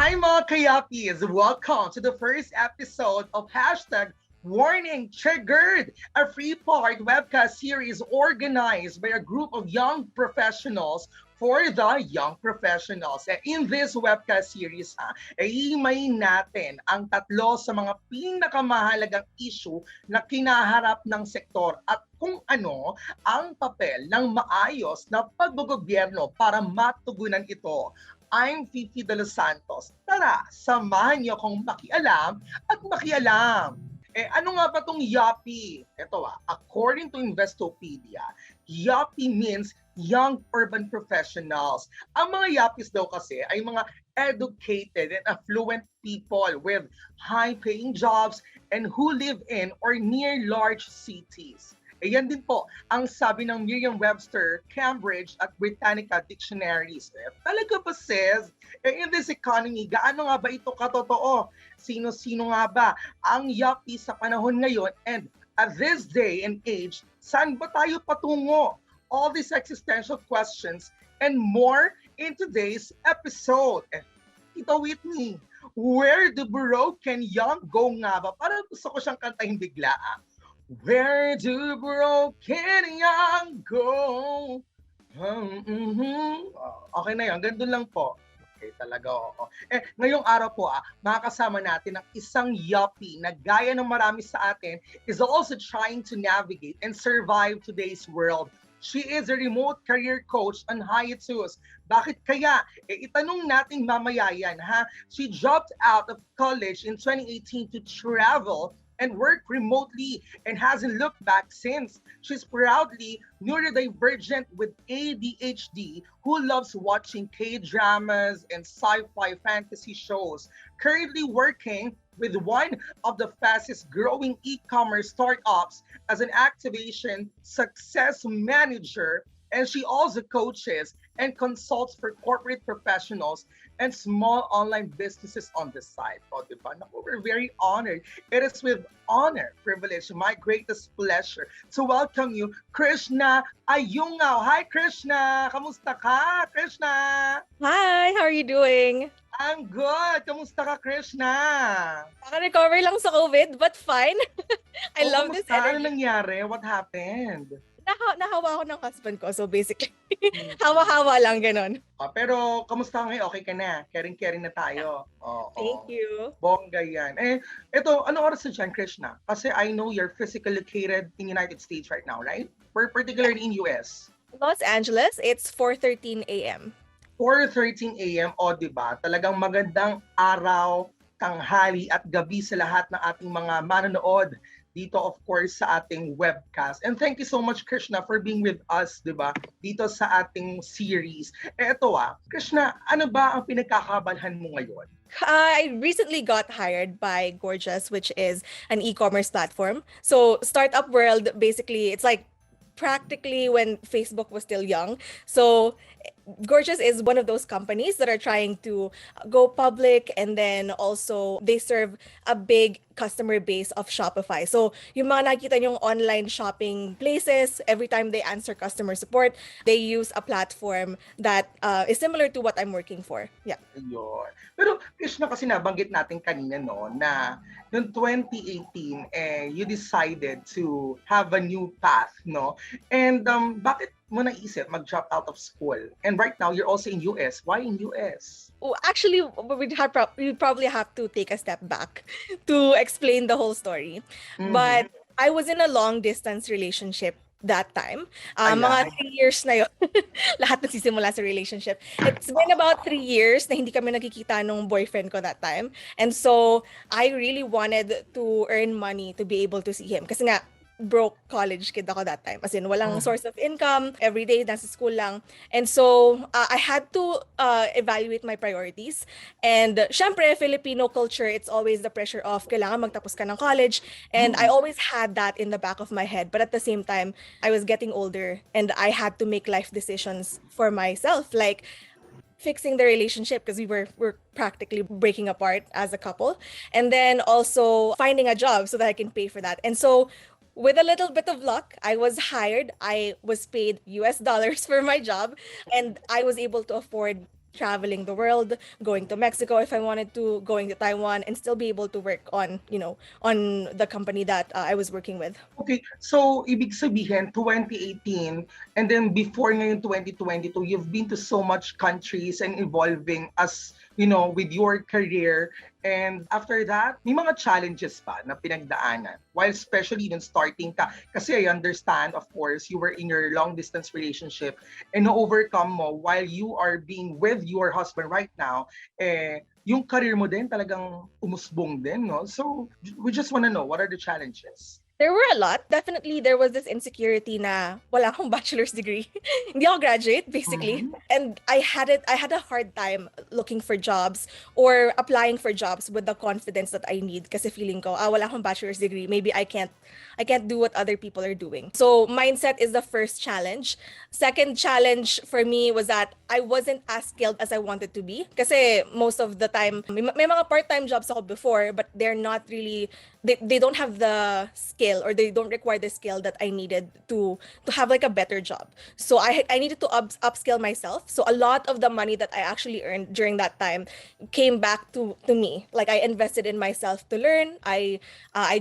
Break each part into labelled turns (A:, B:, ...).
A: Hi mga kayapis! Welcome to the first episode of Warning Triggered, a three-part webcast series organized by a group of young professionals for the young professionals. And in this webcast series, iimayin natin ang tatlo sa mga pinakamahalagang issue na kinaharap ng sektor at kung ano ang papel ng maayos na paggogobyerno para matugunan ito. I'm Fifi Delos Santos. Tara, samahan niyo akong makialam at makialam. Ano nga ba itong Yuppie? Ito according to Investopedia, Yuppie means young urban professionals. Ang mga Yuppies daw kasi ay mga educated and affluent people with high-paying jobs and who live in or near large cities. Yan din po ang sabi ng Merriam-Webster, Cambridge at Britannica dictionaries. Talaga ba sis? In this economy, gaano nga ba ito katotoo? Sino-sino nga ba ang yuppie sa panahon ngayon? And at this day and age, saan ba tayo patungo? All these existential questions and more in today's episode. Tita Whitney, where do broken young go nga ba? Parang gusto ko siyang kantahin bigla. Where do broken young go? Okay na yun, gandun lang po. Okay, talaga oo. Ngayong araw po makakasama natin ang isang yuppie na gaya ng marami sa atin is also trying to navigate and survive today's world. She is a remote career coach on hiatus. Bakit kaya? Itanong natin mamaya yan, ha? She dropped out of college in 2018 to travel and work remotely and hasn't looked back since. She's proudly neurodivergent with ADHD who loves watching K-dramas and sci-fi fantasy shows. Currently working with one of the fastest growing e-commerce startups as an activation success manager, and she also coaches and consults for corporate professionals and small online businesses on the side. Diba? We're very honored. It is with honor, privilege, my greatest pleasure to welcome you, Krishna Ayungao. Hi, Krishna! Kamusta ka, Krishna?
B: Hi, how are you doing?
A: I'm good. Kamusta ka, Krishna?
B: Naka-recover lang sa COVID, but fine. I love this energy.
A: Ano nangyari? What happened?
B: Nahawa ako ng husband ko, so basically, hawa-hawa lang, ganon.
A: Pero, kamusta ngayon? Okay ka na? Caring-caring na tayo.
B: Thank you.
A: Bongga yan. Ito, ano oras na dyan, Krishna? Kasi I know you're physically located in United States right now, right? Particularly in US.
B: Los Angeles, it's 4:13 a.m.
A: 4:13 a.m. Diba? Talagang magandang araw, tanghali at gabi sa lahat ng ating mga manonood dito, of course, sa ating webcast. And thank you so much, Krishna, for being with us, diba? Dito sa ating series. Ito Krishna, ano ba ang pinagkakabalhan mo ngayon?
B: I recently got hired by Gorgeous, which is an e-commerce platform. So startup world, basically, it's like practically when Facebook was still young. So Gorgeous is one of those companies that are trying to go public, and then also they serve a big customer base of Shopify. So yung mga nakita yung online shopping places, every time they answer customer support, they use a platform that is similar to what I'm working for. Yeah.
A: Yun. Pero Krishna, kasi nabanggit natin kanina na noong 2018 you decided to have a new path, no? And bakit mo naisip mag-drop out of school? And right now you're also in US. Why in US?
B: Oh, actually, we'd probably have to take a step back to explain the whole story. Mm-hmm. But I was in a long distance relationship that time. Mga 3 years na yun. Lahat nagsisimula sa relationship. It's been about 3 years na hindi kami nagkikita nung boyfriend ko that time. And so I really wanted to earn money to be able to see him. Kasi nga, broke college kid ako that time. As in, walang source of income. Every day, nasa school lang. And so, I had to evaluate my priorities. And syempre, Filipino culture, it's always the pressure of kailangan magtapos ka ng college. And I always had that in the back of my head. But at the same time, I was getting older and I had to make life decisions for myself. Like, fixing the relationship because we're practically breaking apart as a couple. And then also finding a job so that I can pay for that. And so with a little bit of luck, I was hired. I was paid US dollars for my job, and I was able to afford traveling the world, going to Mexico if I wanted to, going to Taiwan, and still be able to work on, on the company that I was working with.
A: Okay, so ibig sabihin 2018 and then before ngayon 2022, you've been to so much countries and evolving as, with your career. And after that, may mga challenges pa na pinagdaanan while especially when starting ka. Kasi I understand, of course, you were in your long distance relationship and na-overcome mo while you are being with your husband right now, yung career mo din talagang umusbong din, no? So, we just want to know, what are the challenges?
B: There were a lot. Definitely, there was this insecurity na wala akong bachelor's degree. Hindi ako graduate, basically.
A: Mhm.
B: And I had a hard time looking for jobs or applying for jobs with the confidence that I need. Kasi feeling ko, wala akong bachelor's degree. Maybe I can't do what other people are doing. So mindset is the first challenge. Second challenge for me was that I wasn't as skilled as I wanted to be. Kasi most of the time, may mga part-time jobs ako before, but they're not really, they don't have the skill or they don't require the skill that I needed to have like a better job. So I needed to upskill myself. So a lot of the money that I actually earned during that time came back to me. Like I invested in myself to learn. I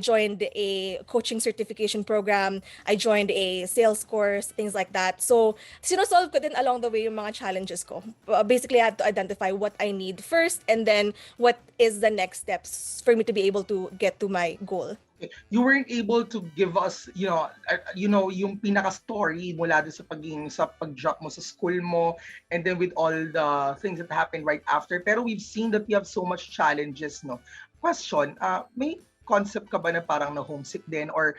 B: joined a coaching certification program. I joined a sales course, things like that. So sinosolve ko din along the way yung mga challenges ko. Basically, I had to identify what I need first and then what is the next steps for me to be able to get to my goal.
A: You weren't able to give us, yung pinaka-story mula doon sa pag-drop mo sa school mo and then with all the things that happened right after. Pero we've seen that you have so much challenges, no? Question, may concept ka ba na parang na-homesick din or,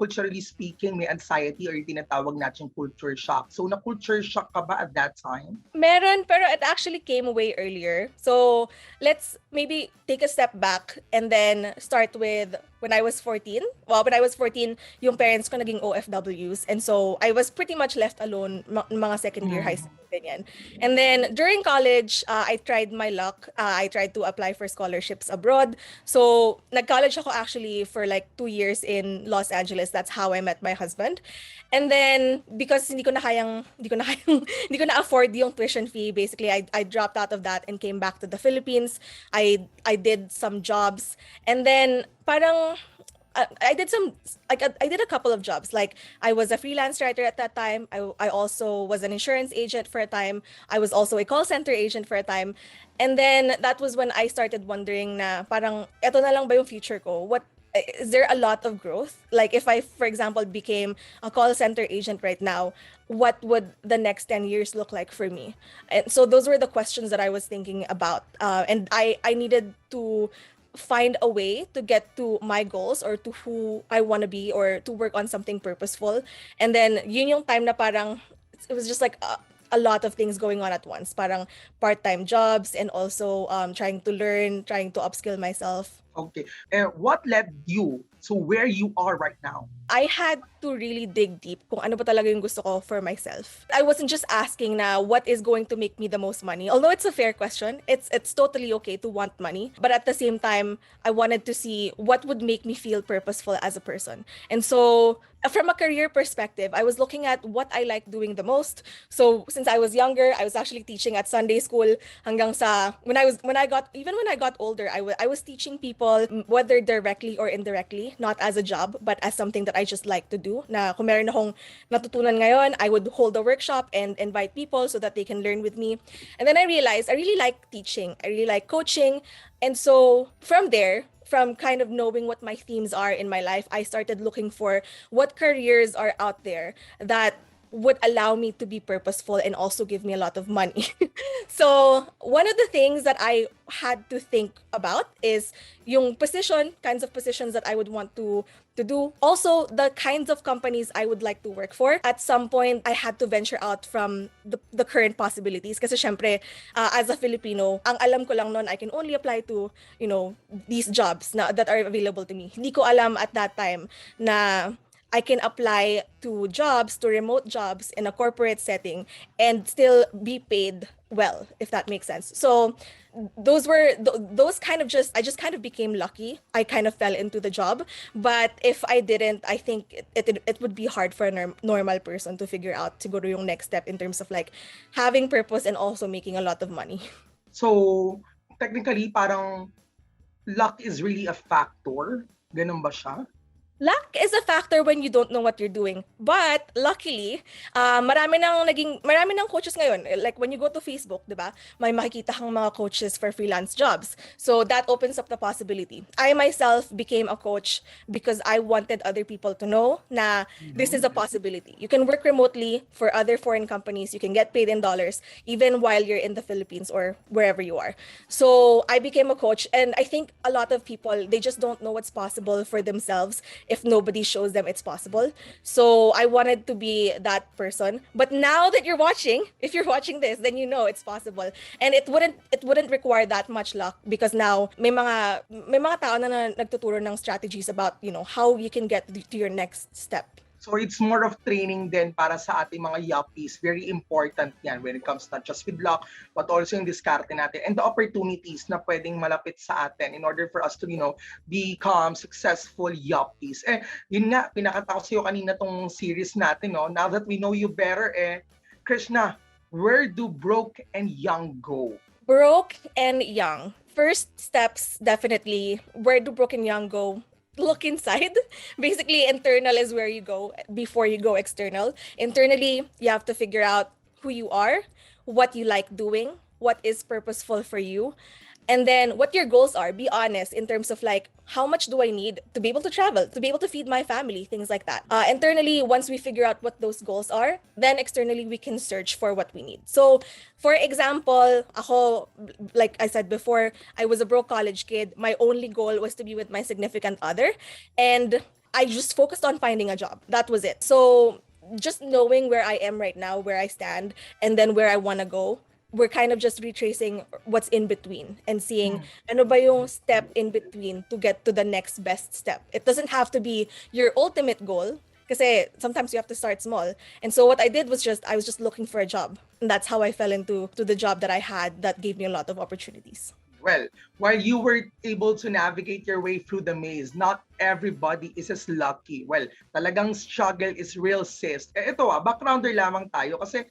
A: culturally speaking, may anxiety or yung tinatawag natin culture shock. So, na-culture shock ka ba at that time?
B: Meron, pero it actually came way earlier. So, let's maybe take a step back and then start with when I was 14. Well, when I was 14, yung parents ko naging OFWs. And so, I was pretty much left alone mga second year high school. Ganyan. And then, during college, I tried my luck. I tried to apply for scholarships abroad. So, nag-college ako actually for like 2 years in Los Angeles. That's how I met my husband. And then, because hindi ko na afford yung tuition fee, basically, I dropped out of that and came back to the Philippines. I did some jobs. And then, parang, I did a couple of jobs. Like I was a freelance writer at that time. I also was an insurance agent for a time. I was also a call center agent for a time. And then that was when I started wondering na parang eto na lang ba yung future ko? What is there a lot of growth? Like if I, for example, became a call center agent right now, what would the next 10 years look like for me? And so those were the questions that I was thinking about. And I needed to find a way to get to my goals or to who I want to be or to work on something purposeful. And then yun yung time na parang it was just like a lot of things going on at once. Parang part-time jobs and also trying to learn, trying to upskill myself.
A: Okay. What led you to where you are right now?
B: I had to really dig deep kung ano ba talaga yung gusto ko for myself. I wasn't just asking na what is going to make me the most money. Although it's a fair question, it's totally okay to want money. But at the same time, I wanted to see what would make me feel purposeful as a person. And so from a career perspective, I was looking at what I like doing the most. So since I was younger, I was actually teaching at Sunday school hanggang sa when I got older, I was teaching people whether directly or indirectly, not as a job, but as something that I just like to do. Na kung meron akong natutunan ngayon, I would hold a workshop and invite people so that they can learn with me. And then I realized I really like teaching. I really like coaching. And so from there, from kind of knowing what my themes are in my life, I started looking for what careers are out there that would allow me to be purposeful and also give me a lot of money. So one of the things that I had to think about is yung kinds of positions that I would want to do. Also, the kinds of companies I would like to work for. At some point, I had to venture out from the current possibilities. Kasi syempre, as a Filipino, ang alam ko lang noon, I can only apply to, these jobs that are available to me. Hindi ko alam at that time na I can apply to remote jobs in a corporate setting and still be paid well, if that makes sense. So those kind of just, I just kind of became lucky. I kind of fell into the job. But if I didn't, I think it would be hard for a normal person to figure out siguro yung next step in terms of like having purpose and also making a lot of money.
A: So, technically, parang luck is really a factor. Ganun ba siya?
B: Luck is a factor when you don't know what you're doing. But luckily, marami ng coaches ngayon. Like when you go to Facebook, 'di ba? May makikita kang mga coaches for freelance jobs. So that opens up the possibility. I myself became a coach because I wanted other people to know na this is a possibility. You can work remotely for other foreign companies. You can get paid in dollars even while you're in the Philippines or wherever you are. So I became a coach, and I think a lot of people, they just don't know what's possible for themselves if nobody shows them it's possible. So I wanted to be that person. But now that you're watching, if you're watching this, then you know it's possible. And it wouldn't require that much luck, because now may mga tao na nagtuturo ng strategies about, how you can get to your next step.
A: So it's more of training din para sa ating mga yuppies. Very important yan when it comes not just with luck, but also yung diskarte natin and the opportunities na pwedeng malapit sa atin in order for us to, become successful yuppies. Yun nga, pinakita ko sa'yo kanina tong series natin, no? Now that we know you better, Krishna, where do broke and young go?
B: Broke and young. First steps, definitely. Where do broke and young go? Look inside. Basically, internal is where you go before you go external. Internally, you have to figure out who you are, what you like doing, what is purposeful for you, and then what your goals are. Be honest in terms of like, how much do I need to be able to travel, to be able to feed my family, things like that. Internally, once we figure out what those goals are, then externally we can search for what we need. So, for example, ako, like I said before, I was a broke college kid. My only goal was to be with my significant other, and I just focused on finding a job. That was it. So, just knowing where I am right now, where I stand, and then where I want to go, we're kind of just retracing what's in between and seeing ano ba yung step in between to get to the next best step. It doesn't have to be your ultimate goal, kasi sometimes you have to start small. And so what I did was I was just looking for a job. And that's how I fell into the job that I had that gave me a lot of opportunities.
A: Well, while you were able to navigate your way through the maze, not everybody is as lucky. Well, talagang struggle is real, sis. Ito backgrounder lamang tayo kasi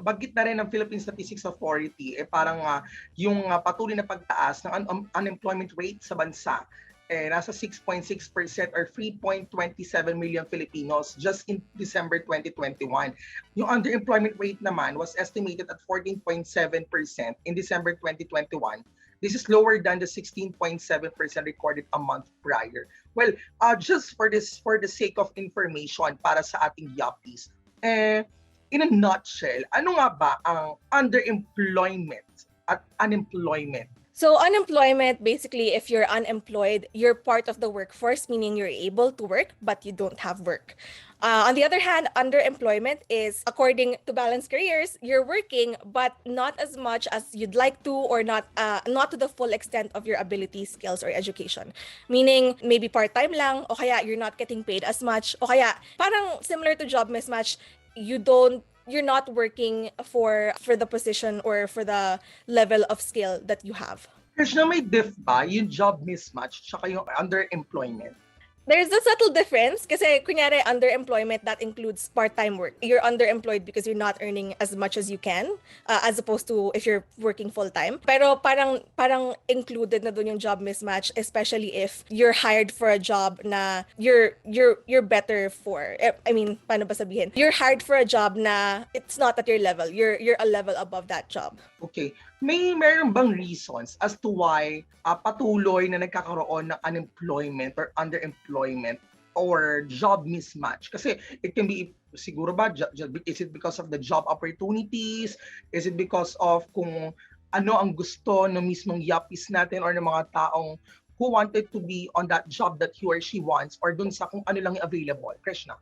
A: bagit na rin ng Philippine Statistics Authority, parang yung patuloy na pagtaas ng unemployment rate sa bansa. Nasa 6.6% or 3.27 million Filipinos just in December 2021. Yung underemployment rate naman was estimated at 14.7% in December 2021. This is lower than the 16.7% recorded a month prior. Well, just for the sake of information para sa ating yuppies, in a nutshell, ano nga ba ang underemployment at unemployment?
B: So unemployment, basically, if you're unemployed, you're part of the workforce, meaning you're able to work, but you don't have work. On the other hand, underemployment is, according to Balanced Careers, you're working, but not as much as you'd like to, or not to the full extent of your ability, skills, or education. Meaning, maybe part-time lang, o kaya you're not getting paid as much, o kaya parang similar to job mismatch, you're not working for the position or for the level of skill that you have.
A: Krishna, may diff ba yung job mismatch tsaka yung underemployment?
B: There's a subtle difference kasi kunyari underemployment, that includes part-time work. You're underemployed because you're not earning as much as you can, as opposed to if you're working full-time. Pero parang included na dun yung job mismatch, especially if you're hired for a job na you're better for. I mean, paano ba sabihin? You're hired for a job na it's not at your level. You're a level above that job.
A: Okay. Meron bang reasons as to why patuloy na nagkakaroon ng unemployment or underemployment or job mismatch? Kasi it can be, siguro ba, is it because of the job opportunities? Is it because of kung ano ang gusto ng mismong yuppies natin or ng mga taong who wanted to be on that job that he or she wants, or dun sa kung ano lang yung available? Krishna?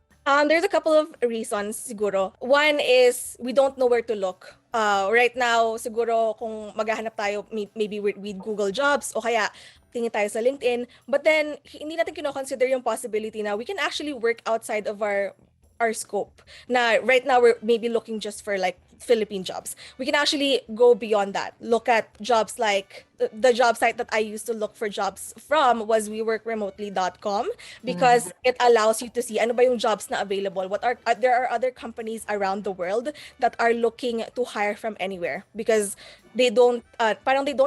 B: There's a couple of reasons siguro. One is we don't know where to look. Right now, siguro kung maghahanap tayo, maybe with Google Jobs o kaya tingin tayo sa LinkedIn, but then hindi natin kino-consider yung possibility na we can actually work outside of our our scope. Na right now we're maybe looking just for like Philippine jobs. We can actually go beyond that. Look at jobs like the job site that I used to look for jobs from was weworkremotely.com
A: Mhm.
B: because it allows you to see ano ba yung jobs na available. What are there are other companies around the world that are looking to hire from anywhere because they don't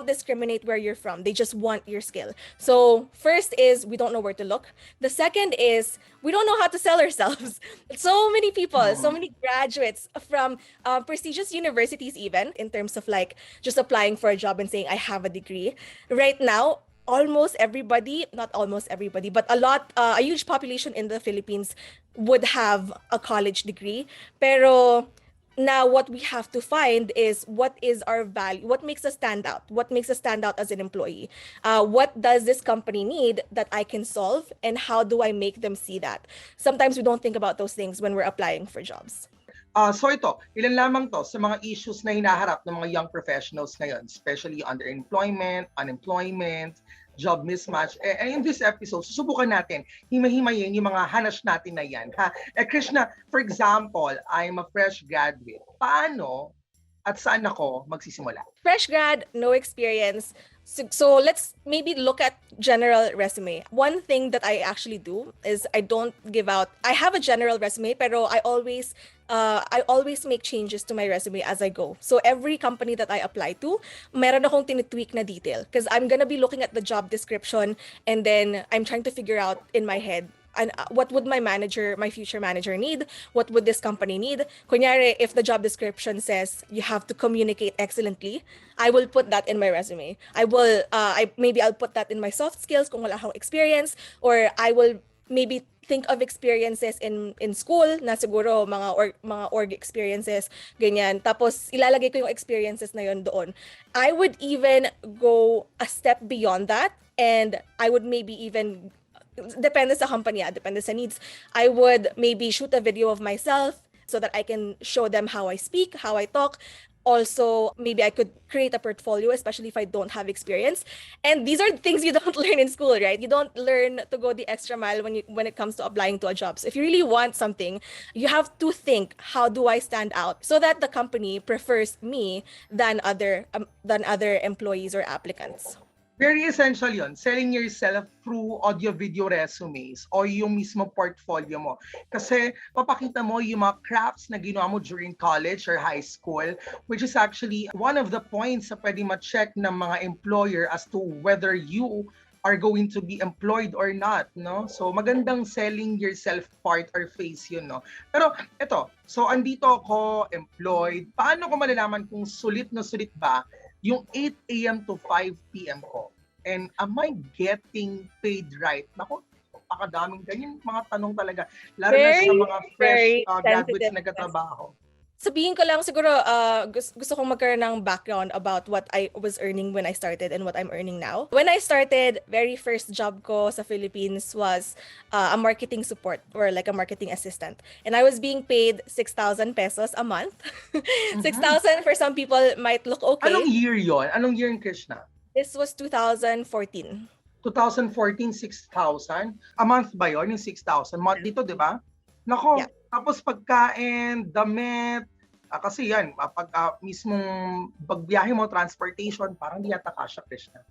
B: discriminate where you're from. They just want your skill. So first is we don't know where to look. The second is we don't know how to sell ourselves. So many people, so
A: Mhm.
B: many graduates from prestigious universities, even in terms of like just applying for a job and saying, I have a degree. Right now, almost everybody, not almost everybody, but a huge population in the Philippines would have a college degree. Pero now what we have to find is what is our value, what makes us stand out, what makes us stand out as an employee, what does this company need that I can solve, and how do I make them see that. Sometimes we don't think about those things when we're applying for jobs.
A: So ito, ilan lamang to sa mga issues na hinaharap ng mga young professionals ngayon, especially underemployment, unemployment, job mismatch. In this episode, susubukan natin himay-himayin yung mga hanas natin na yan. Ha? Krishna, for example, I'm a fresh graduate. Paano at saan ako magsisimula?
B: Fresh grad, no experience. So let's maybe look at general resume. One thing that I actually do is I don't give out. I have a general resume, pero I always make changes to my resume as I go. So every company that I apply to, meron akong tinitweak na detail because I'm gonna be looking at the job description and then I'm trying to figure out in my head and what would my future manager need? What would this company need? Kunyari, if the job description says you have to communicate excellently, I will put that in my resume. Maybe I'll put that in my soft skills kung wala akong experience, or I will maybe think of experiences in school na siguro mga org experiences ganyan, tapos ilalagay ko yung experiences na yon doon. I would even go a step beyond that, and I would maybe even depende sa company, depende sa needs. I would maybe shoot a video of myself so that I can show them how I speak, how I talk. Also, maybe I could create a portfolio, especially if I don't have experience. And these are things you don't learn in school, right? You don't learn to go the extra mile when it comes to applying to a job. So if you really want something, you have to think, how do I stand out so that the company prefers me than other employees or applicants.
A: Very essential yon, selling yourself through audio-video resumes o yung mismo portfolio mo. Kasi papakita mo yung mga crafts na ginawa mo during college or high school, which is actually one of the points na pwede ma-check ng mga employer as to whether you are going to be employed or not, no? So magandang selling yourself part or phase yun, no? Pero eto, so andito ako, employed. Paano ko malalaman kung sulit na sulit ba yung 8 a.m. to 5 p.m. ko? And am I getting paid right? Naku, pakadaming ganyan mga tanong talaga. Lalo na sa mga fresh graduates na nagtatrabaho.
B: Sabihin ko lang siguro, gusto kong magkaroon ng background about what I was earning when I started and what I'm earning now. When I started, very first job ko sa Philippines was a marketing support or like a marketing assistant. And I was being paid 6,000 pesos a month. 6,000 for some people might look okay.
A: Anong year yon? Anong year in Krishna?
B: This was 2014.
A: 2014, 6,000? A month ba yun, yung 6,000? Month dito, di ba? Nako, yeah. Tapos pagkain, damit, kasi yan, pag mismong pagbiyahe mo, transportation, parang di yata kasha, Krishna.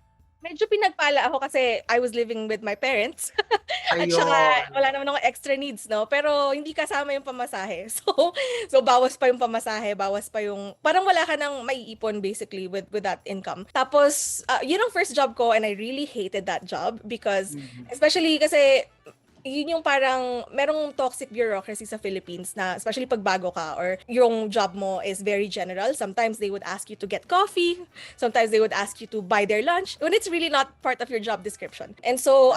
B: Medyo pinagpala ako kasi I was living with my parents. At saka wala naman ako extra needs, no? Pero hindi kasama yung pamasahe. So bawas pa yung pamasahe, bawas pa yung parang wala ka nang maiipon basically with that income. Tapos yun ang first job ko, and I really hated that job because especially kasi yun yung parang merong toxic bureaucracy sa Philippines na especially pag bago ka or yung job mo is very general. Sometimes they would ask you to get coffee. Sometimes they would ask you to buy their lunch when it's really not part of your job description. And so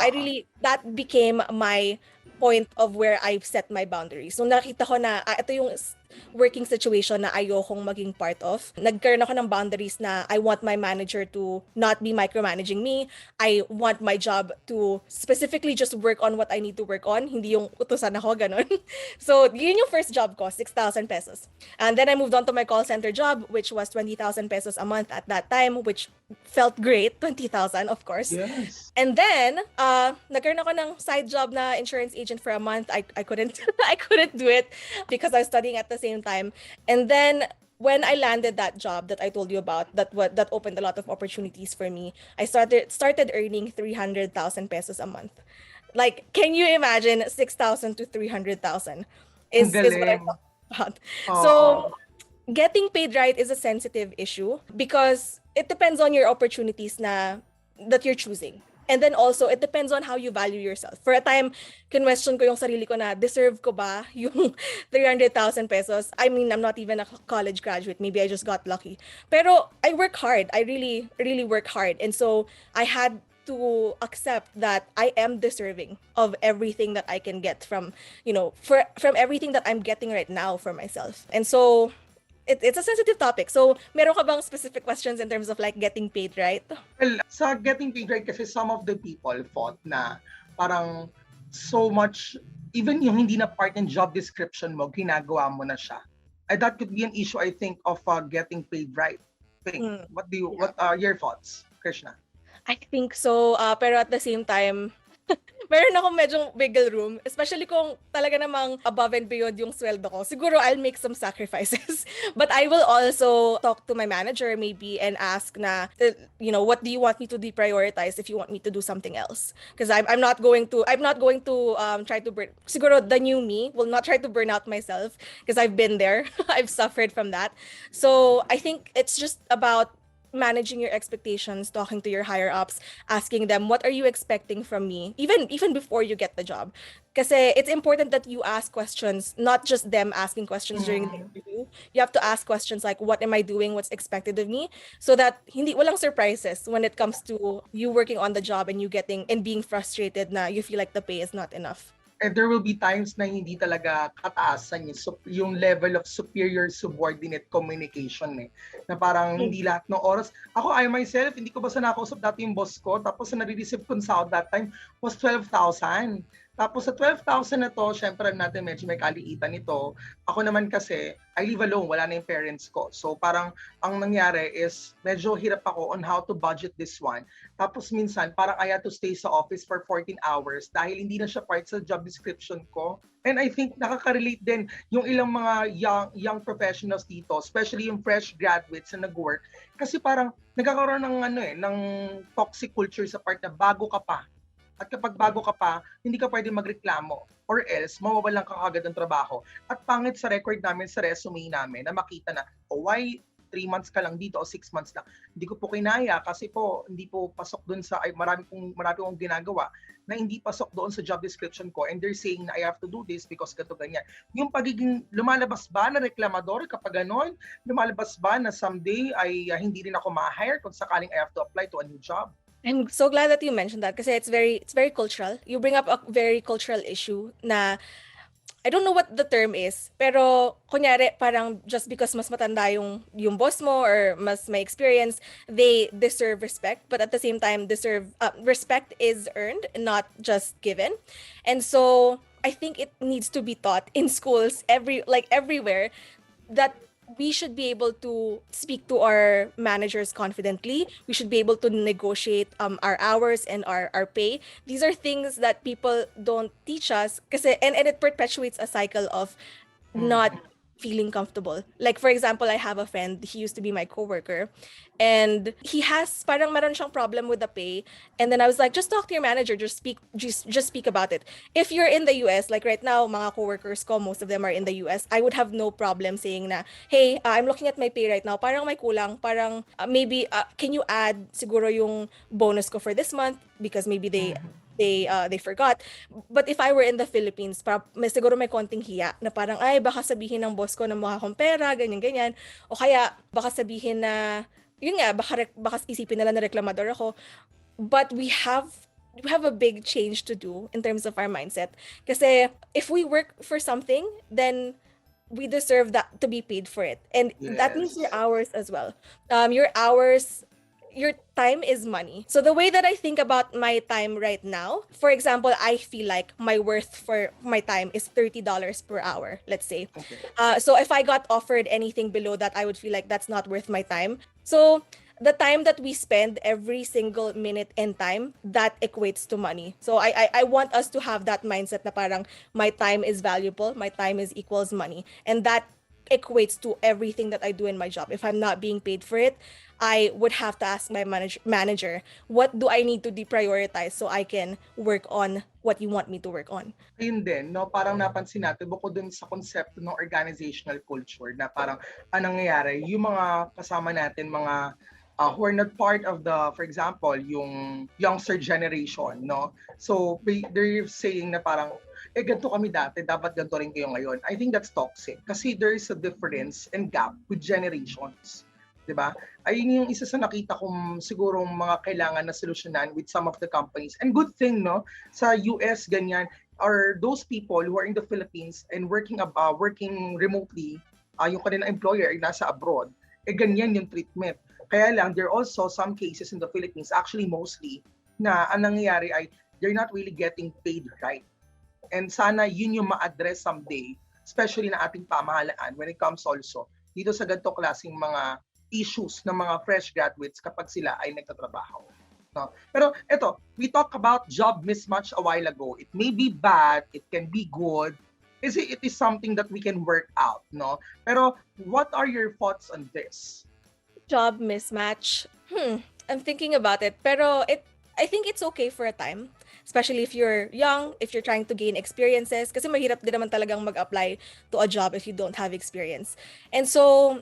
B: that became my point of where I've set my boundaries. So nakita ko na ito yung working situation na ayokong maging part of. Nagkaroon ako ng boundaries na I want my manager to not be micromanaging me. I want my job to specifically just work on what I need to work on. Hindi yung utusan ako, ganun. So, yun yung first job ko, 6,000 pesos. And then I moved on to my call center job, which was 20,000 pesos a month at that time, which felt great, 20,000 of course.
A: Yes.
B: And then, nagkaroon ako ng side job na insurance agent for a month. I couldn't I couldn't do it because I was studying at the same time. And then when I landed that job that I told you about, that opened a lot of opportunities for me. I started earning 300,000 pesos a month. Like, can you imagine 6,000 to 300,000
A: Ang
B: is what I
A: galing.
B: thought about.
A: Oo.
B: So, getting paid right is a sensitive issue because it depends on your opportunities that you're choosing. And then also, it depends on how you value yourself. For a time, kinwestiyon ko yung sarili ko na, deserve ko ba yung 300,000 pesos? I mean, I'm not even a college graduate. Maybe I just got lucky. Pero I work hard. I really, really work hard. And so, I had to accept that I am deserving of everything that I can get from, from everything that I'm getting right now for myself. And so, it's a sensitive topic. So, meron ka bang specific questions in terms of like getting paid right?
A: Well, sa getting paid right kasi some of the people thought na parang so much, even yung hindi na part ng job description mo, ginagawa mo na siya. And that could be an issue, I think, of getting paid right. What are your thoughts, Krishna?
B: I think so. Pero at the same time, meron akong medyo wiggle room. Especially kung talaga namang above and beyond yung sweldo ko. Siguro I'll make some sacrifices. But I will also talk to my manager maybe and ask na, what do you want me to deprioritize if you want me to do something else? Because I'm not going to try to burn. Siguro the new me will not try to burn out myself because I've been there. I've suffered from that. So I think it's just about managing your expectations, talking to your higher ups, asking them what are you expecting from me, even before you get the job. Kasi it's important that you ask questions, not just them asking questions during the interview. You have to ask questions like, what am I doing? What's expected of me? So that walang surprises when it comes to you working on the job and you getting and being frustrated na you feel like the pay is not enough.
A: And there will be times na hindi talaga kataasan yung level of superior subordinate communication na parang hindi lahat ng oras. Ako, I myself, hindi ko basta nakausap dati yung boss ko, tapos na nare-receive ko sa that time was 12,000. Tapos sa 12,000 na to, syempre natin medyo may kaliitan nito. Ako naman kasi, I live alone, wala na yung parents ko. So parang ang nangyari is medyo hirap ako on how to budget this one. Tapos minsan, parang I had to stay sa office for 14 hours dahil hindi na siya part sa job description ko. And I think nakaka-relate din yung ilang mga young professionals dito, especially yung fresh graduates na nag-work. Kasi parang nagkakaroon ng toxic culture sa part na bago ka pa. At kapag bago ka pa, hindi ka pwede magreklamo or else mawawalan ka agad ng trabaho. At pangit sa record namin, sa resume namin, na makita na, why 3 months ka lang dito o 6 months lang. Hindi ko po kinaya kasi po hindi po pasok doon sa marami kong ginagawa na hindi pasok doon sa job description ko and they're saying na I have to do this because gato ganyan. Yung pagiging lumalabas ba na reklamador kapag ganon? Lumalabas ba na someday ay hindi rin ako ma-hire kung sakaling I have to apply to a new job?
B: I'm so glad that you mentioned that kasi it's very cultural. You bring up a very cultural issue na I don't know what the term is, pero kunyari parang just because mas matanda yung boss mo or mas may experience, they deserve respect, but at the same time respect is earned, not just given. And so I think it needs to be taught in schools everywhere that we should be able to speak to our managers confidently. We should be able to negotiate our hours and our pay. These are things that people don't teach us kasi, and it perpetuates a cycle of not feeling comfortable. Like for example, I have a friend, he used to be my coworker, and he has parang meron siyang problem with the pay. And then I was like, just talk to your manager, just speak about it. If you're in the US, like right now, mga coworkers ko, most of them are in the US, I would have no problem saying na, hey, I'm looking at my pay right now, parang may kulang, parang maybe can you add siguro yung bonus ko for this month because maybe they forgot. But if I were in the Philippines, siguro may konting hiya na parang, ay, baka sabihin ng boss ko na mukha akong pera, ganyan-ganyan. O kaya, baka sabihin na, yun nga, baka isipin nila na reklamador ako. But we have a big change to do in terms of our mindset. Kasi if we work for something, then we deserve that to be paid for it. And that means your hours as well. Your time is money. So the way that I think about my time right now, for example, I feel like my worth for my time is $30 per hour, let's say.
A: Okay.
B: So if I got offered anything below that, I would feel like that's not worth my time. So the time that we spend, every single minute and time, that equates to money. So I want us to have that mindset na parang my time is valuable, my time is equals money. And that equates to everything that I do in my job. If I'm not being paid for it, I would have to ask my manager, what do I need to deprioritize so I can work on what you want me to work on?
A: Ayun din, no, parang napansin natin, bukod dun sa konsepto ng organizational culture, na parang anong nangyayari, yung mga kasama natin, mga who are not part of the, for example, yung youngster generation, no? So, they're saying na parang, ganito kami dati, dapat ganito rin kayo ngayon. I think that's toxic kasi there is a difference and gap with generations. 'Di ba? Ayun yung isa sa nakita kong siguro mga kailangan na solusyonan with some of the companies. And good thing, no, sa US ganyan, are those people who are in the Philippines and working remotely, yung kanilang employer ay nasa abroad, ganyan yung treatment. Kaya lang, there are also some cases in the Philippines, actually mostly, na ang nangyayari ay they're not really getting paid right. And sana yun yung ma-address someday, especially na ating pamahalaan when it comes also dito sa ganito klaseng mga issues ng mga fresh graduates kapag sila ay nagtatrabaho. No? Pero ito, we talked about job mismatch a while ago. It may be bad, it can be good. Kasi it is something that we can work out, no? Pero what are your thoughts on this?
B: Job mismatch. I'm thinking about it. Pero I think it's okay for a time. Especially if you're young, if you're trying to gain experiences. Kasi mahirap din naman talagang mag-apply to a job if you don't have experience. And so,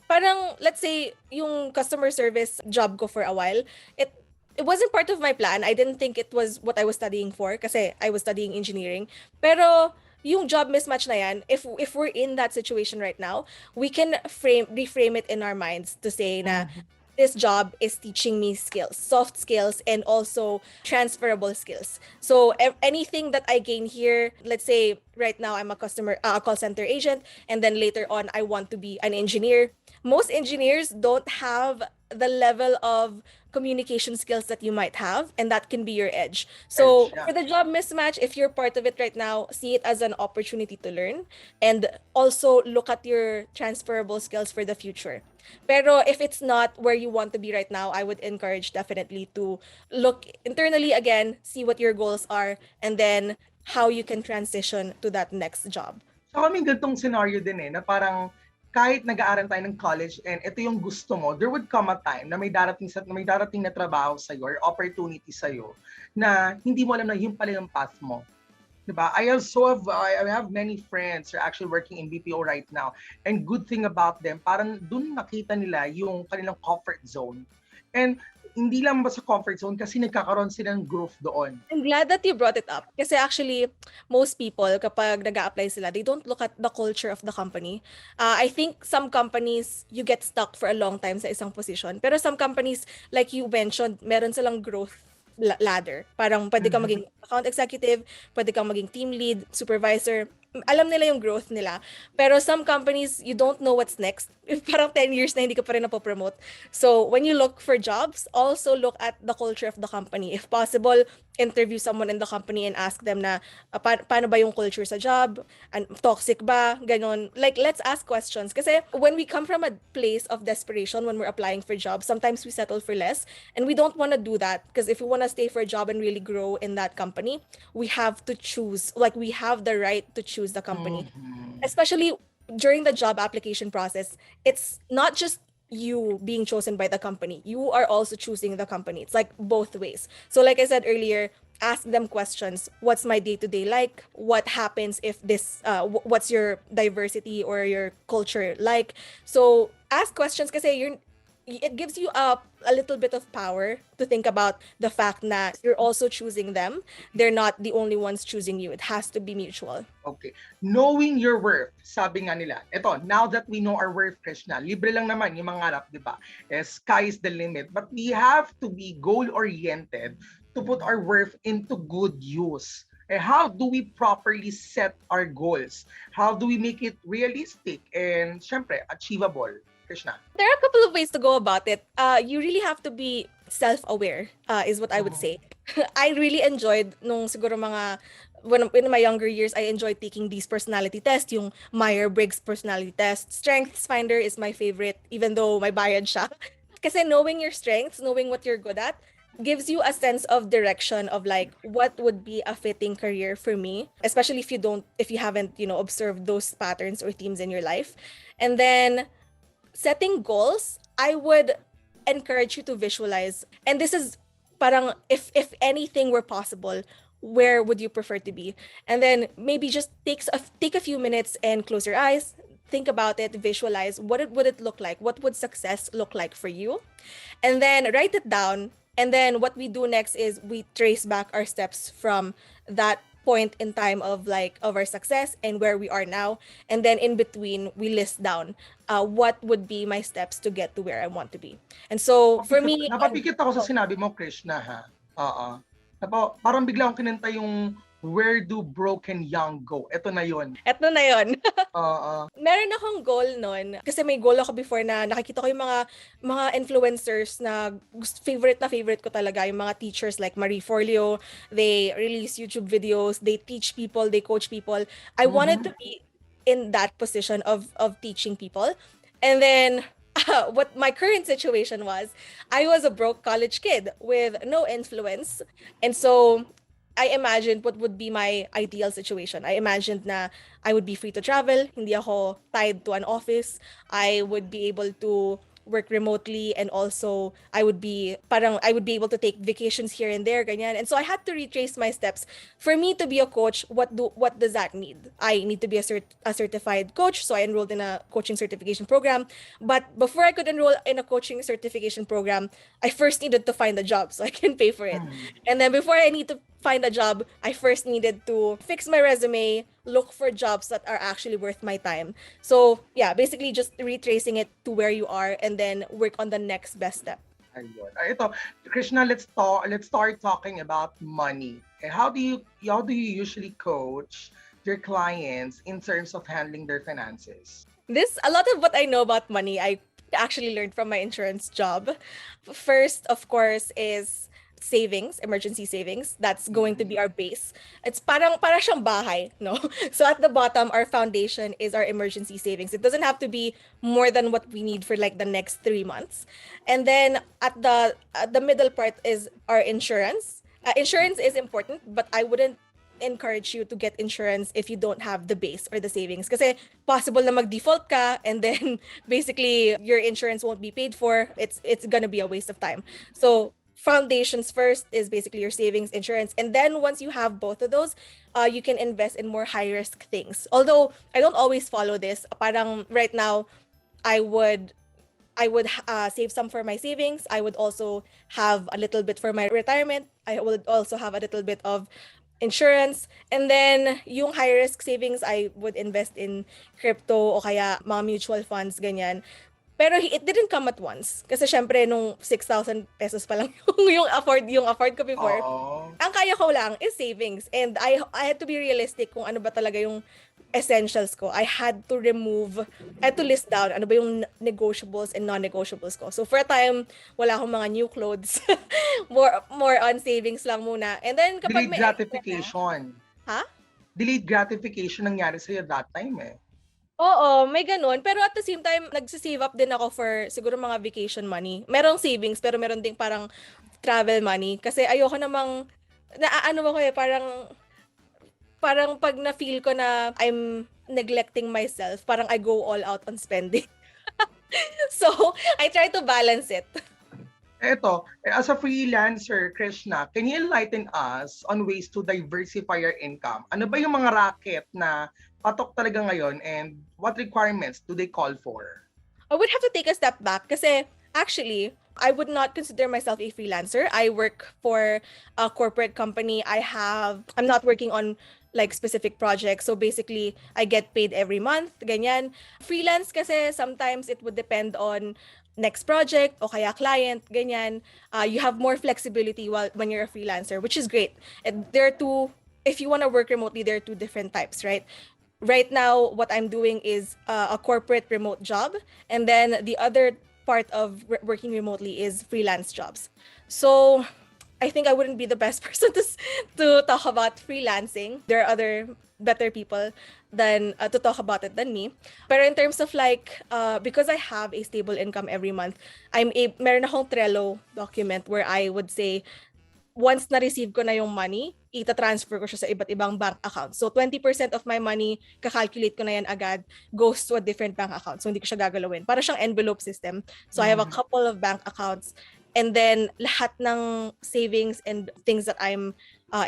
B: parang, let's say, yung customer service job ko for a while, it wasn't part of my plan. I didn't think it was what I was studying for kasi I was studying engineering. Pero, yung job mismatch na yan, if we're in that situation right now, we can reframe it in our minds to say na this job is teaching me skills, soft skills, and also transferable skills. So anything that I gain here, let's say right now I'm a call center agent, and then later on I want to be an engineer. Most engineers don't have the level of communication skills that you might have, and that can be your edge. So
A: Edge, yeah.
B: for the job mismatch, if you're part of it right now, see it as an opportunity to learn, and also look at your transferable skills for the future. Pero if it's not where you want to be right now, I would encourage definitely to look internally again, see what your goals are, and then how you can transition to that next job.
A: So kami gantong scenario din na parang kahit nag-aaral tayo ng college and ito yung gusto mo, there would come a time na may darating na trabaho sa iyo or opportunity sa iyo na hindi mo alam na yun pala yung path mo. Diba? I have many friends who are actually working in BPO right now. And good thing about them, parang dun nakita nila yung kanilang comfort zone. And hindi lang ba sa comfort zone kasi nagkakaroon silang growth doon.
B: I'm glad that you brought it up. Kasi actually, most people, kapag nag-a-apply sila, they don't look at the culture of the company. I think some companies, you get stuck for a long time sa isang position. Pero some companies, like you mentioned, meron silang growth ladder. Parang pwede kang maging account executive, pwede kang maging team lead, supervisor. Alam nila yung growth nila. Pero some companies, you don't know what's next. Parang 10 years na hindi ka pa rin napopromote. So when you look for jobs, also look at the culture of the company. If possible, interview someone in the company and ask them na, paano ba yung culture sa job? And toxic ba? Ganon. Like, let's ask questions. Kasi when we come from a place of desperation when we're applying for jobs, sometimes we settle for less. And we don't want to do that. Because if we want to stay for a job and really grow in that company, we have to choose. Like, we have the right to choose the company. Especially during the job application process, it's not just you being chosen by the company. You are also choosing the company. It's like both ways. So like I said earlier, ask them questions. What's my day-to-day like? What happens if this, what's your diversity or your culture like? So ask questions kasi it gives you a little bit of power to think about the fact that you're also choosing them. They're not the only ones choosing you. It has to be mutual.
A: Okay. Knowing your worth, sabi nga nila. Ito, now that we know our worth, Krishna, libre lang naman yung mangarap, di ba? Sky is the limit. But we have to be goal-oriented to put our worth into good use. How do we properly set our goals? How do we make it realistic and, syempre, achievable? Krishna.
B: There are a couple of ways to go about it. You really have to be self-aware, is what I would say. I really enjoyed nung siguro when in my younger years, I enjoyed taking these personality tests, yung Myers-Briggs personality test. Strengths Finder is my favorite, even though may bayad siya. Kasi knowing your strengths, knowing what you're good at, gives you a sense of direction of like what would be a fitting career for me, especially if you haven't, observed those patterns or themes in your life. And then setting goals, I would encourage you to visualize. And this is parang if anything were possible, where would you prefer to be? And then maybe just take a few minutes and close your eyes, think about it, visualize would it look like? What would success look like for you? And then write it down. And then what we do next is we trace back our steps from that point in time of our success and where we are now. And then in between, we list down what would be my steps to get to where I want to be. And so for me,
A: Napapikit ako sa sinabi mo, Krishna, ha? Oo. Parang bigla akong kinanta yung Where Do Broken Young Go? Ito na yun.
B: Eto na yun.
A: Oo.
B: Meron akong goal nun. Kasi may goal ako before na nakikita ko yung mga influencers na favorite ko talaga. Yung mga teachers like Marie Forleo. They release YouTube videos. They teach people. They coach people. I wanted to be in that position of teaching people. And then what my current situation was, I was a broke college kid with no influence. And so I imagined what would be my ideal situation. I imagined na I would be free to travel, hindi ako tied to an office. I would be able to work remotely, and also I would be able to take vacations here and there, ganyan. And so I had to retrace my steps. For me to be a coach, what does that need? I need to be a certified coach, so I enrolled in a coaching certification program. But before I could enroll in a coaching certification program, I first needed to find a job so I can pay for it. And then before I need to find a job, I first needed to fix my resume, look for jobs that are actually worth my time. So yeah, basically just retracing it to where you are and then work on the next best step.
A: Ayun. Ito, Krishna, let's start talking about money. Okay, how do you usually coach your clients in terms of handling their finances?
B: A lot of what I know about money, I actually learned from my insurance job. First, of course, is savings, emergency savings. That's going to be our base. It's para siyang bahay, no? So at the bottom, our foundation is our emergency savings. It doesn't have to be more than what we need for like the next 3 months. And then at the middle part is our insurance. Insurance is important, but I wouldn't encourage you to get insurance if you don't have the base or the savings. Kasi possible na mag-default ka and then basically your insurance won't be paid for. It's gonna be a waste of time. So foundations first is basically your savings, insurance, and then once you have both of those, you can invest in more high risk things. Although I don't always follow this. Parang right now, I would save some for my savings. I would also have a little bit for my retirement. I would also have a little bit of insurance, and then yung high risk savings I would invest in crypto o kaya mga mutual funds, ganyan. Pero it didn't come at once. Kasi syempre, nung 6,000 pesos pa lang yung afford ko before, ang kaya ko lang is savings. And I had to be realistic kung ano ba talaga yung essentials ko. I had to list down ano ba yung negotiables and non-negotiables ko. So for a time, wala akong mga new clothes. more on savings lang muna. And then kapag
A: Delayed gratification.
B: Ha?
A: Delayed gratification nangyari sa'yo that time eh.
B: Oo, may ganun. Pero at the same time, nagsisave up din ako for siguro mga vacation money. Merong savings, pero meron ding parang travel money. Kasi ayoko namang, naano ako parang pag na-feel ko na I'm neglecting myself, parang I go all out on spending. So, I try to balance it.
A: Eto, as a freelancer, Krishna, can you enlighten us on ways to diversify your income? Ano ba yung mga racket na patok talaga ngayon, and what requirements do they call for?
B: I would have to take a step back kasi actually, I would not consider myself a freelancer. I work for a corporate company. I'm not working on like specific projects. So basically, I get paid every month, ganyan. Freelance kasi sometimes it would depend on next project o kaya client, ganyan. You have more flexibility when you're a freelancer, which is great. And if you want to work remotely, there are two different types, right? Right now, what I'm doing is a corporate remote job. And then the other part of working remotely is freelance jobs. So I think I wouldn't be the best person to talk about freelancing. There are other better people than to talk about it than me. Pero in terms of like, because I have a stable income every month, meron akong Trello document where I would say, once na-receive ko na yung money, ita-transfer ko siya sa iba't ibang bank account. So 20% of my money, kakalculate ko na yan agad, goes to a different bank account. So hindi ko siya gagalawin. Para siyang envelope system. So I have a couple of bank accounts. And then lahat ng savings and things that I'm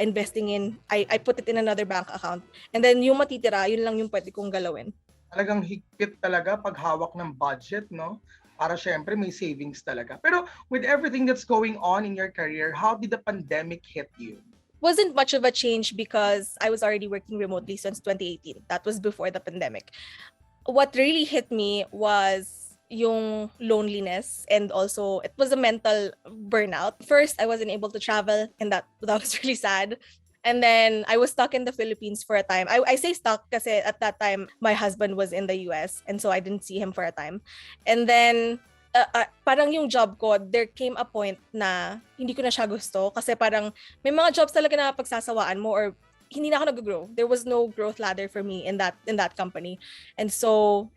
B: investing in, I put it in another bank account. And then yung matitira, yun lang yung pwede kong galawin.
A: Talagang higpit talaga pag hawak ng budget, no? Para syempre may savings talaga. Pero with everything that's going on in your career, how did the pandemic hit you?
B: Wasn't much of a change because I was already working remotely since 2018. That was before the pandemic. What really hit me was yung loneliness, and also it was a mental burnout. First, I wasn't able to travel, and that was really sad. And then I was stuck in the Philippines for a time. I say stuck kasi at that time, my husband was in the US. And so I didn't see him for a time. And then, parang yung job ko, there came a point na hindi ko na siya gusto. Kasi parang may mga jobs talaga na pagsasawaan mo or hindi na ako nag-grow. There was no growth ladder for me in that company. And so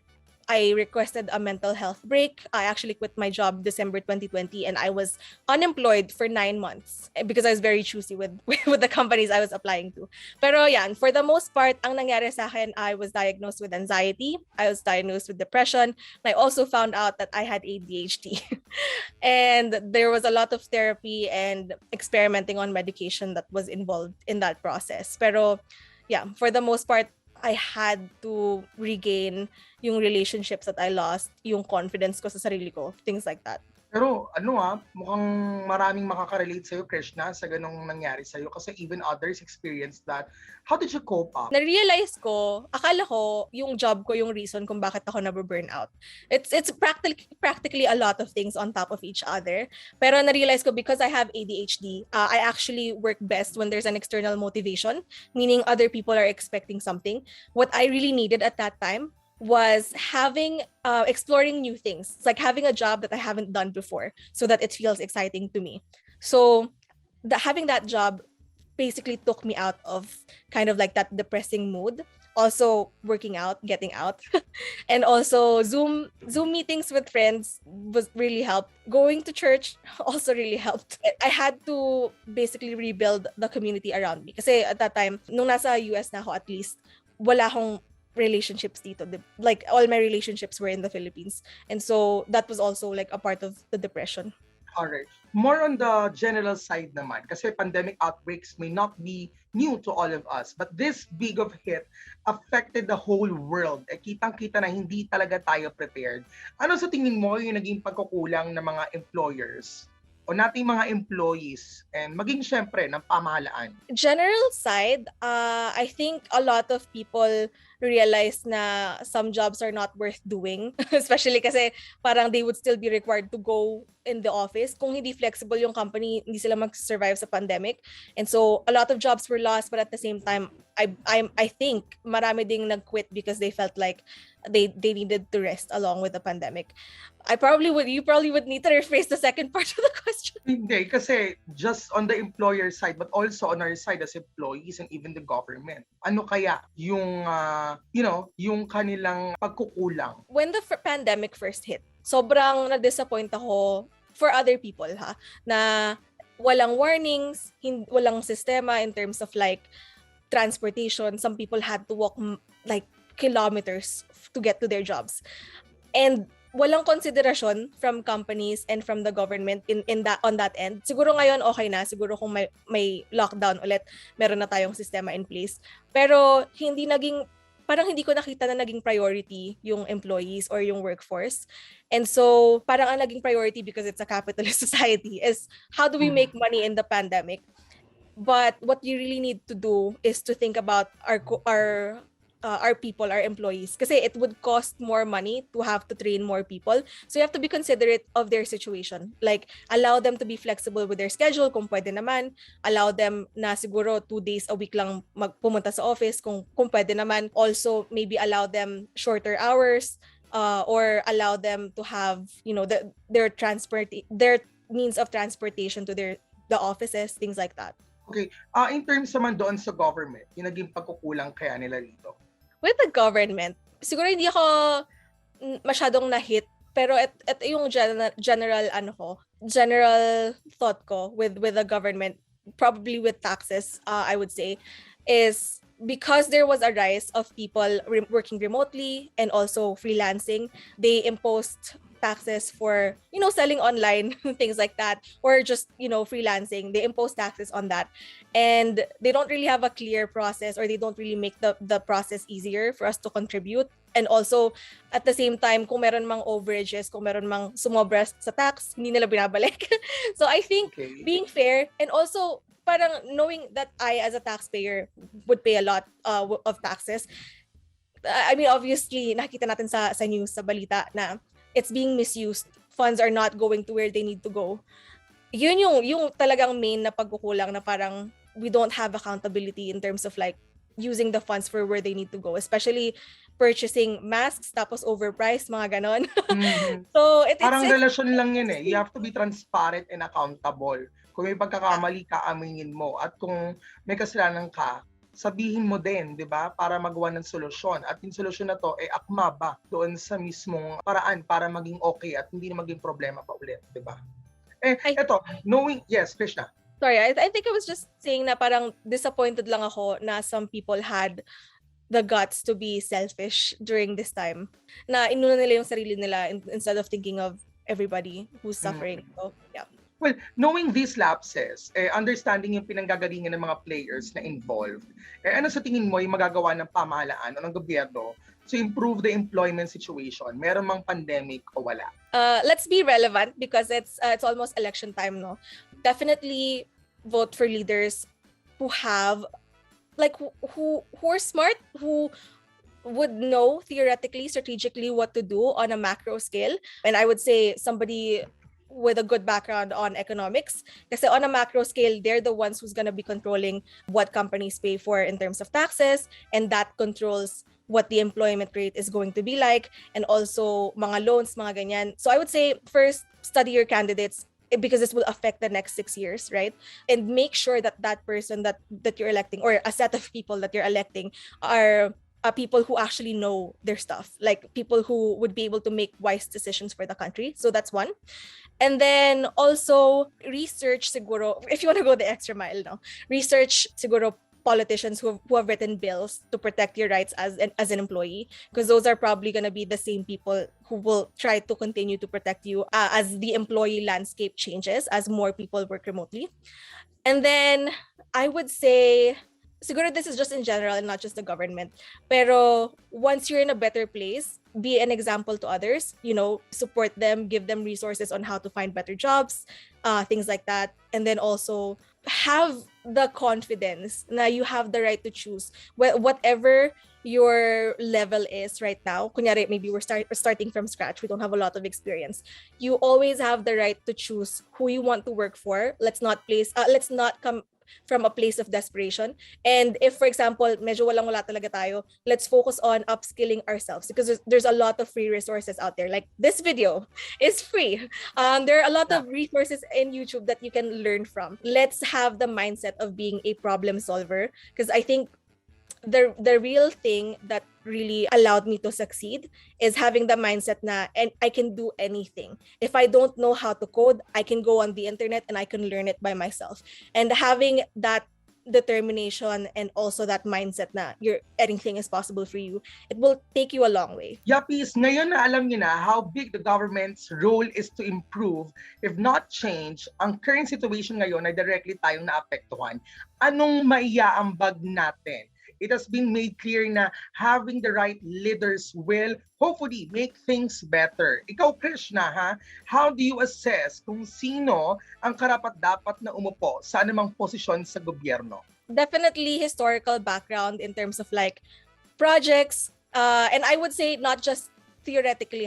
B: I requested a mental health break. I actually quit my job December 2020 and I was unemployed for 9 months because I was very choosy with the companies I was applying to. Pero yan, for the most part, ang nangyari sa akin, I was diagnosed with anxiety. I was diagnosed with depression. And I also found out that I had ADHD. And there was a lot of therapy and experimenting on medication that was involved in that process. Pero yeah, for the most part, I had to regain yung relationships that I lost, yung confidence ko sa sarili ko, things like that.
A: Pero mukhang maraming makaka-relate sa'yo, Krishna, sa ganong nangyari sa'yo kasi even others experienced that. How did you cope up?
B: Na-realize ko, akala ko yung job ko yung reason kung bakit ako nabu-burn out. It's practically a lot of things on top of each other. Pero na-realize ko because I have ADHD, I actually work best when there's an external motivation, meaning other people are expecting something. What I really needed at that time was exploring new things. It's like having a job that I haven't done before so that it feels exciting to me. So having that job basically took me out of kind of like that depressing mood. Also working out, getting out, and also Zoom meetings with friends was really helped. Going to church also really helped. I had to basically rebuild the community around me. Kasi at that time, nung nasa US na ako at least, wala akong relationships dito. Like all my relationships were in the Philippines. And so that was also like a part of the depression.
A: Alright. More on the general side naman, kasi pandemic outbreaks may not be new to all of us, but this big of hit affected the whole world. Kitang-kita na hindi talaga tayo prepared. Ano sa tingin mo yung naging pagkukulang ng mga employers o nating mga employees and maging syempre ng pamahalaan?
B: General side, I think a lot of people realize na some jobs are not worth doing. Especially kasi parang they would still be required to go in the office. Kung hindi flexible yung company, hindi sila mag-survive sa pandemic. And so a lot of jobs were lost, but at the same time, I think marami ding nag-quit because they felt like they needed to rest along with the pandemic. You probably would need to rephrase the second part of the question.
A: Hindi, kasi just on the employer side, but also on our side as employees and even the government. Ano kaya yung, yung kanilang pagkukulang?
B: When the pandemic first hit, sobrang na-disappoint ako for other people, na walang warnings, walang sistema in terms of like transportation. Some people had to walk like kilometers to get to their jobs. And walang konsiderasyon from companies and from the government on that end. Siguro ngayon okay na, siguro kung may lockdown ulit, meron na tayong sistema in place. Pero parang hindi ko nakita na naging priority yung employees or yung workforce. And so parang ang naging priority, because it's a capitalist society, is how do we make money in the pandemic? But what you really need to do is to think about our people, our employees. Kasi it would cost more money to have to train more people. So you have to be considerate of their situation. Like, allow them to be flexible with their schedule kung pwede naman. Allow them na siguro 2 days a week lang pumunta sa office kung pwede naman. Also, maybe allow them shorter hours, or allow them to have, their means of transportation to the offices, things like that.
A: Okay. In terms naman doon sa government, yung naging pagkukulang kaya nila dito?
B: With the government, siguro hindi ako masyadong na-hit, pero ito yung general thought ko with the government, probably with taxes, I would say, is because there was a rise of people working remotely and also freelancing, they imposed taxes for, selling online, things like that, or just, freelancing. They impose taxes on that. And they don't really have a clear process, or they don't really make the process easier for us to contribute. And also, at the same time, kung meron mang overages, kung meron mang sumobra sa tax, hindi nila binabalik. So I think being fair, and also parang knowing that I, as a taxpayer, would pay a lot of taxes. I mean, obviously, nakita natin sa news, sa balita, na it's being misused. Funds are not going to where they need to go. Yun yung talagang main na pagkukulang, na parang we don't have accountability in terms of like using the funds for where they need to go, especially purchasing masks tapos overpriced, mga ganon.
A: Mhm.
B: So
A: Parang relasyon lang yun eh. You have to be transparent and accountable. Kung may pagkakamali ka, aminin mo. At kung may kasalanan ka, sabihin mo din, di ba? Para magawa ng solusyon. At yung solusyon na to, akma ba doon sa mismong paraan para maging okay at hindi na maging problema pa ulit, di ba? Eto, knowing, yes, Krishna.
B: Sorry, I think I was just saying na parang disappointed lang ako na some people had the guts to be selfish during this time. Na inuna nila yung sarili nila instead of thinking of everybody who's suffering. So, yeah.
A: Well, knowing these lapses, understanding yung pinanggagalingan ng mga players na involved, ano sa tingin mo yung magagawa ng pamahalaan o ng gobyerno to improve the employment situation? Meron mang pandemic o wala?
B: Let's be relevant because it's almost election time, no? Definitely vote for leaders who have, like, who are smart, who would know theoretically, strategically what to do on a macro scale. And I would say somebody with a good background on economics. Kasi on a macro scale, they're the ones who's gonna be controlling what companies pay for in terms of taxes, and that controls what the employment rate is going to be like, and also mga loans, mga ganyan. So I would say first, study your candidates, because this will affect the next 6 years, right? And make sure that that person that you're electing, or a set of people that you're electing, are people who actually know their stuff, like people who would be able to make wise decisions for the country. So that's one. And then also research siguro, if you want to go the extra mile, no, research siguro politicians who have written bills to protect your rights as an employee, because those are probably going to be the same people who will try to continue to protect you as the employee landscape changes, as more people work remotely. And then I would say, siguro this is just in general and not just the government, pero once you're in a better place, be an example to others, support them, give them resources on how to find better jobs, things like that. And then also have the confidence na you have the right to choose whatever your level is right now. Kunyari, maybe we're starting from scratch, we don't have a lot of experience. You always have the right to choose who you want to work for. Let's not come from a place of desperation. And if, for example, medyo walang-wala talaga tayo, let's focus on upskilling ourselves, because there's a lot of free resources out there. Like this video is free. There are a lot of resources in YouTube that you can learn from. Let's have the mindset of being a problem solver, because I think the real thing that really allowed me to succeed is having the mindset na, and I can do anything. If I don't know how to code, I can go on the internet and I can learn it by myself. And having that determination and also that mindset na anything is possible for you, it will take you a long way.
A: Yuppies, ngayon na alam niyo na how big the government's role is to improve, if not change, ang current situation ngayon na directly tayong naapektuhan. Anong maiaambag natin? It has been made clear na having the right leaders will hopefully make things better. Ikaw, Krishna, how do you assess kung sino ang karapat-dapat na umupo sa anumang posisyon sa gobyerno?
B: Definitely historical background in terms of like projects, and I would say not just theoretically,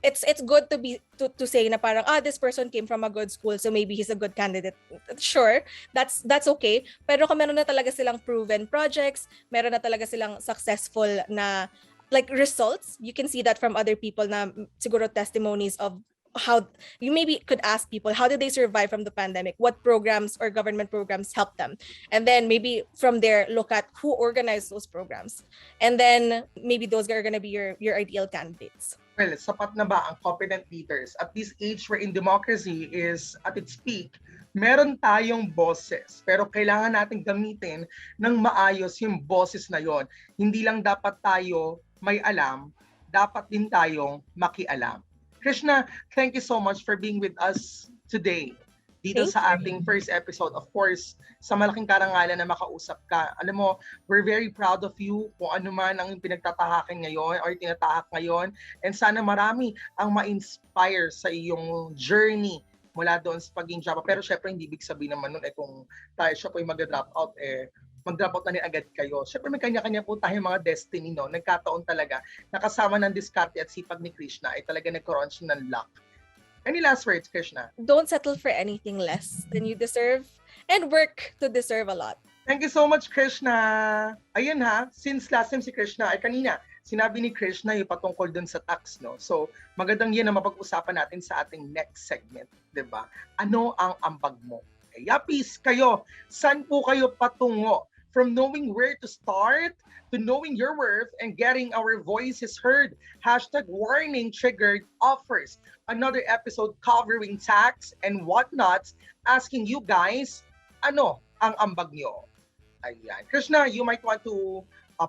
B: it's good to say na parang this person came from a good school, so maybe he's a good candidate. Sure, that's okay. Pero kung meron na talaga silang proven projects, meron na talaga silang successful na like results, you can see that from other people na siguro testimonies of how you maybe could ask people, how did they survive from the pandemic? What programs or government programs helped them? And then maybe from there, look at who organized those programs. And then maybe those are going to be your ideal candidates.
A: Well, sapat na ba ang competent leaders? At this age wherein democracy is at its peak, meron tayong boses, pero kailangan natin gamitin ng maayos yung boses na yon. Hindi lang dapat tayo may alam, dapat din tayong makialam. Krishna, thank you so much for being with us today dito sa ating first episode. Of course, sa malaking karangalan na makausap ka. Alam mo, we're very proud of you kung ano man ang pinagtatahakin ngayon or tinatahak ngayon. And sana marami ang ma-inspire sa iyong journey mula doon sa pagiging Java. Pero syempre, hindi ibig sabihin naman nun kung tayo siya po yung mag-drop out, mag-drop out na rin agad kayo. Syempre, may kanya-kanya po tayong mga destiny, no? Nagkataon talaga, nakasama ng diskarte at sipag ni Krishna ay talaga nagkaroon siya ng luck. Any last words, Krishna?
B: Don't settle for anything less than you deserve and work to deserve a lot.
A: Thank you so much, Krishna. Ayun ha, since last time si Krishna, ay kanina, sinabi ni Krishna yung patungkol dun sa tax, no? So, magandang yan na mapag-usapan natin sa ating next segment, di ba? Ano ang ambag mo? Yuppies, kayo, saan po kayo patungo? From knowing where to start, to knowing your worth and getting our voices heard. #warning triggered offers another episode covering tax and whatnots, asking you guys, ano ang ambag nyo? Ayan. Krishna, you might want to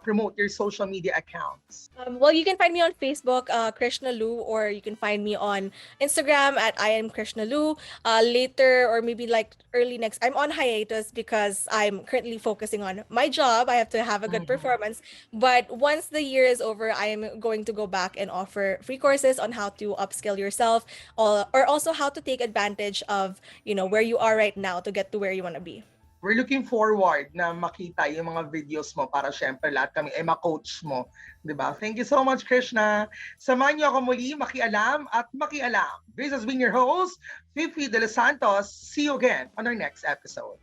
A: promote your social media accounts.
B: Well, you can find me on Facebook, Krishna Lu, or you can find me on Instagram at I am Krishna Lu. Later, or maybe like early next, I'm on hiatus because I'm currently focusing on my job. I have to have a good performance. But once the year is over, I am going to go back and offer free courses on how to upskill yourself, or also how to take advantage of, where you are right now to get to where you want to be.
A: We're looking forward na makita yung mga videos mo para syempre lahat kami ay ma-coach mo. Diba? Thank you so much, Krishna. Samahan niyo ako muli, makialam at makialam. This has been your host, Fifi Delos Santos. See you again on our next episode.